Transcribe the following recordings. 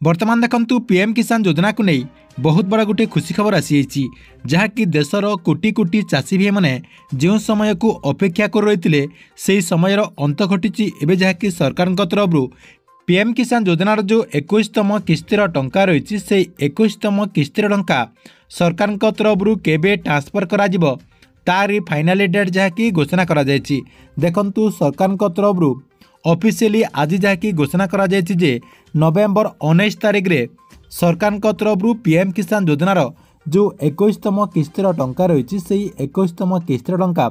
वर्तमान देखंतु पीएम किसान योजना को नहीं बहुत बड़ा गोटे खुशी खबर आसी जहाँकि देशर कोटी कोटी चाषी भाई मैंने जो समय को अपेक्षा कर रही से समय अंत घटी एवं जहाँकि सरकार तरफ पीएम किसान योजनार जो 21तम किस्तिर टंका रही से 21तम किस्तिर टंका सरकार तरफ केबे ट्रांसफर करा जिवो तारी फाइनाल डेट जहाँकि घोषणा करा जायछि। देखंतु सरकार तरफ ऑफिशियली आज जहाँकि घोषणा करा जायछि जे नवेम्बर 19 तारिख रे सरकार तरफ पीएम किसान योजनार जो 21तम किस्तिर टंका रही से 21तम किस्तिर टंका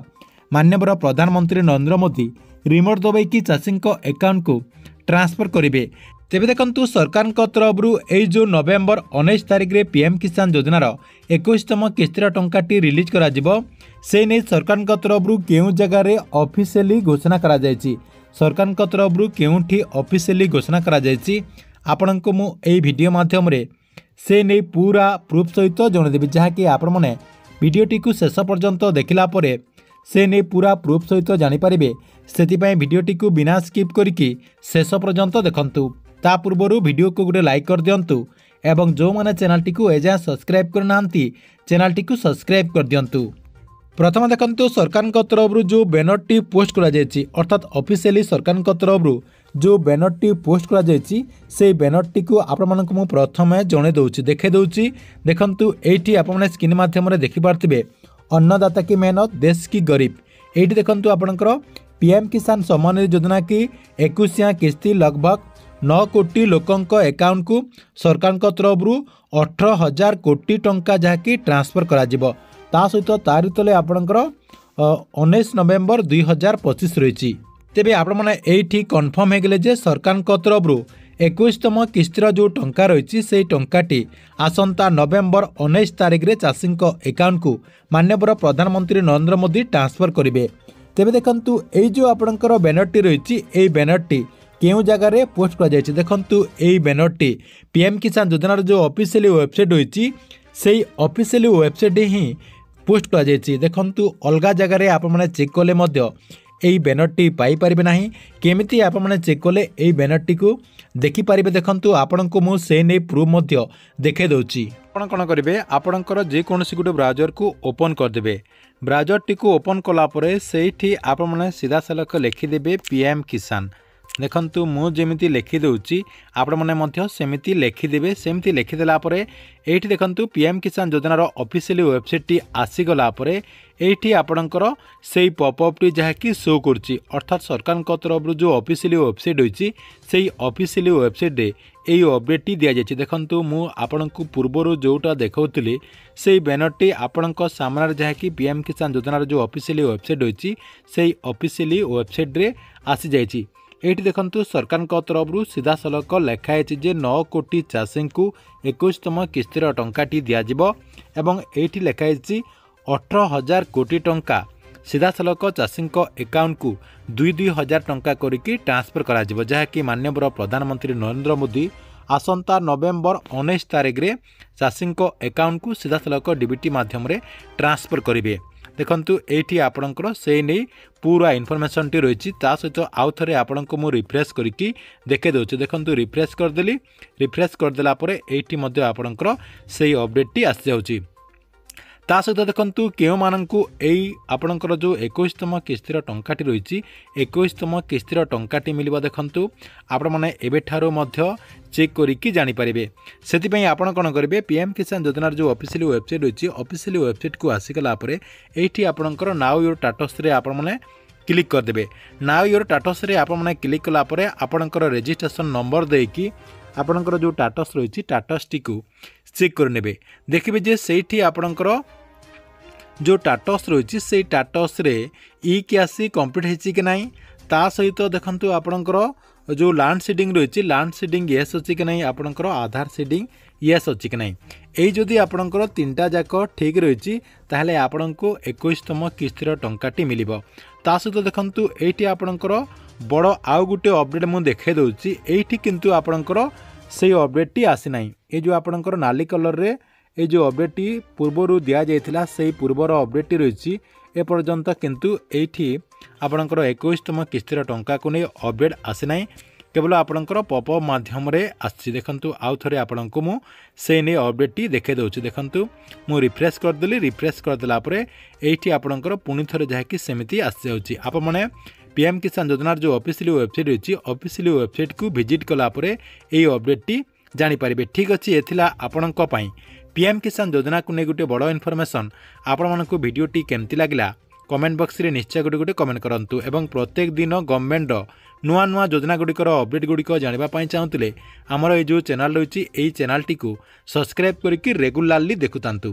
माननीय प्रधानमंत्री नरेंद्र मोदी रिमोट दबाई चाषी अकाउंट को ट्रांसफर करेंगे। तेबे देखंतु सरकार तरफ यही जो नवेम्बर 19 तारिख रे पीएम किसान योजनार 21तम किस्तिर टंकाटी रिलीज करा जिवो से नहीं सरकार तरफ केउं जगार ऑफिशियली घोषणा करा जायछि। सरकार तरफ केउंठी ऑफिशियली घोषणा करा जायछि आपण को मु एई वीडियो माध्यम रे से नहीं पूरा प्रूफ सहित जनदेवी जहाँकि आपण मैंने वीडियोटी को शेष पर्यंत देखला परे से नहीं पूरा प्रूफ सहित जानीपारे से वीडियोटी को बिना स्किप करिकी शेष पर्यंत देखंतु। ता पूर्व वीडियो को गोटे लाइक कर दिंतु एवं जो मैंने चैनल को एजाए सब्सक्राइब करना चैनल को सब्सक्राइब कर दिंतु। प्रथम देखंतु सरकार तरफ जो बैनरटी पोस्ट करा जायछि अर्थात ऑफिशियली सरकार तरफ जो बैनरटी पोस्ट करा जायछि से बैनरटी को आपण मानक मु प्रथमे जणे दउछि देखे दउछि। देखंतु एठी आपण माने स्क्रीन माध्यम रे देखि पारथिबे अन्नदाता की मेहनत देश की गरीब। एठी देखंतु आपणकर पीएम किसान सम्मान योजना की 21 किस्ती लगभग 9 कोटी लोकंक अकाउंट को सरकार तरफ 18,000 कोटी टंका जहाँकि ट्रांसफर करा जिवो ता सहित तारि तले आपणकर 19 नवेम्बर 2025 रही। तेबे आपण माने एठी कन्फर्म हो गले जे सरकार तरफ 21तम किस्तिर जो टंका रही से टंकाटी आसंता नवेम्बर 19 तारिख रे चाषी अकाउंट को माननीय प्रधानमंत्री नरेंद्र मोदी ट्रांसफर करेंगे। तेबे देखंतु एई जो आपणकर बैनरटी रही एई बैनरटी केउं जगार पोस्ट करा जायछि। देखंतु एई बैनरटी पीएम किसान योजनार जो ऑफिशियली वेबसाइट रही से ऑफिशियली वेबसाइट ही पोस्ट करा जायछि। देखंतु अलगा जगार आपण माने चेक कले मध्य एई बैनरटी पाई परिबे नाही केमिति आपण माने चेक कले एई बैनरटी को देखि परिबे। देखंतु आपण को मु से नै प्रूफ मध्य देखे दउछि। आपण कोन करिवे आपणकर जे कोनसी गुटे ब्राउजर को ओपन कर देबे। ब्राउजर टी को ओपन कला परे सेठी आपण माने सीधा सलक लिखि देबे पीएम किसान। देखंतु मु जेमिति लिखि दउछि आपण माने मध्य सेमिति लिखि देबे। सेमिति लिखि देला परे एठी देखंतु पीएम किसान योजनार ऑफिशियली वेबसाइट टी आसी गला परे एठी आपणकर सेई पॉपअप टी जहाँकि शो करछि अर्थात सरकार तरफ जो ऑफिशियली वेबसाइट होइछि सेई ऑफिशियली वेबसाइट रे एई अपडेट टी दिया जायछि। देखंतु मु आपणकु पूर्वरु जोटा देखौतली सेई बैनर टी आपणक सामने जहाँकि पीएम किसान योजनार जो ऑफिशियली वेबसाइट होइछि सेई ऑफिशियली वेबसाइट रे आसी जायछि। एठी देखंतु सरकार तरफ सीधा सलक लिखाई जे 9 कोटी चाषी को 21तम किस्तिर टंकाटी दियाजिबो एवं एठी लिखाई 18,000 कोटी टंका सीधा सलक चाषी अकाउंट को 2,000 टंका करिकी ट्रांसफर करा जिवो जहाँकि माननीय प्रधानमंत्री नरेंद्र मोदी आसंता नवेम्बर 19 तारिख रे चाषी अकाउंट को सीधा सलक डीबीटी माध्यम रे ट्रांसफर करेंगे। देखंतु एठी आपणकर से नहीं पूरा इनफॉरमेशन टी रही सहित आउ थे आपण को मु रिफ्रेश करके देखे दउछि। देखंतु रिफ्रेश करदेली रिफ्रेश करदेला परे एठी मध्ये आपणकर से अपडेट टी आसी जाउछि। ता सहित देखंतु केउ माननकु एई आपणकर जो 21तम किस्तिर टंकाटी रही 21तम किस्तिर टंकाटी मिलिबा देखंतु आपण माने एबेठारो मध्ये चेक करिकी जानि परिबे। सेति पई आपण कोन करिवे पीएम किसान योजनार जो ऑफिशियली वेबसाइट रही ऑफिशियली वेबसाइट को आसीगला परे एठी आपणकर नाउ योर स्टेटस रे आपण माने क्लिक कर देबे। नाउ योर स्टेटस रे आपण माने क्लिक कला परे आपणकर रजिस्ट्रेशन नंबर देकी आपणकर जो स्टेटस रही स्टेटस टी को चेक कर नेबे। देखिबे जे सेठी आपणकर जो स्टेटस रही से स्टेटस रे ई के आसी कंप्लीट होइछि कि नाही ता सहित देखंतु आपणकर जो लैंड सीडिंग रही लैंड सीडिंग येस अच्छी कि नहीं आपणकर आधार सीडिंग येस अच्छी कि नहीं यही जदि आपणकर तीनटा जाक ठीक रही ताहले आपणको 21तम किस्तिर टंकाटी मिलिबो। ता सहित देखंतु एठी आपणकर बड़ आउ गुटे अपडेट मु देखे दउछि एठी किंतु आपणकर से अपडेट टी आसी नाही। ए जो आपणकर नाली कलर रे ए जो अपडेट टी पूर्वरु दिया जायथिला से पूर्वर अपडेट टी रही ए पर्यंत किंतु एठी आपणकर 21तम किस्तिर टंका को नहीं अपडेट आसी नाही। केवल आपणकर पॉपअप माध्यम आसी देखंतु आउ थरे आपणको मु से ने अपडेट देखे दउछि देखंतु मु रिफ्रेश करदेली रिफ्रेश करदेला परे एठी आपणकर पुनी थरे जाकी सेमिति आसी जाउछि आप माने पीएम किसान योजनार जो ऑफिशियल वेबसाइट अछि ऑफिशियल वेबसाइट को विजिट कला परे एई अपडेट जानि परिबे। ठीक अछि एथिला आपणको पई पीएम किसान योजना को नै गुटे बड़ इनफॉरमेशन आपण मानको वीडियोटी केमति लागला कमेंट बॉक्स रे निश्चय गुटे कमेंट करंतु एवं प्रत्येक दिन गवर्नमेंट नुआ नुआ योजना गुड़िकर अपडेट गुड़िक जानापी चाहूले आमर ये जो चैनल रही चैनल टी सब्सक्राइब करके रेगुलारली देखुतांतु।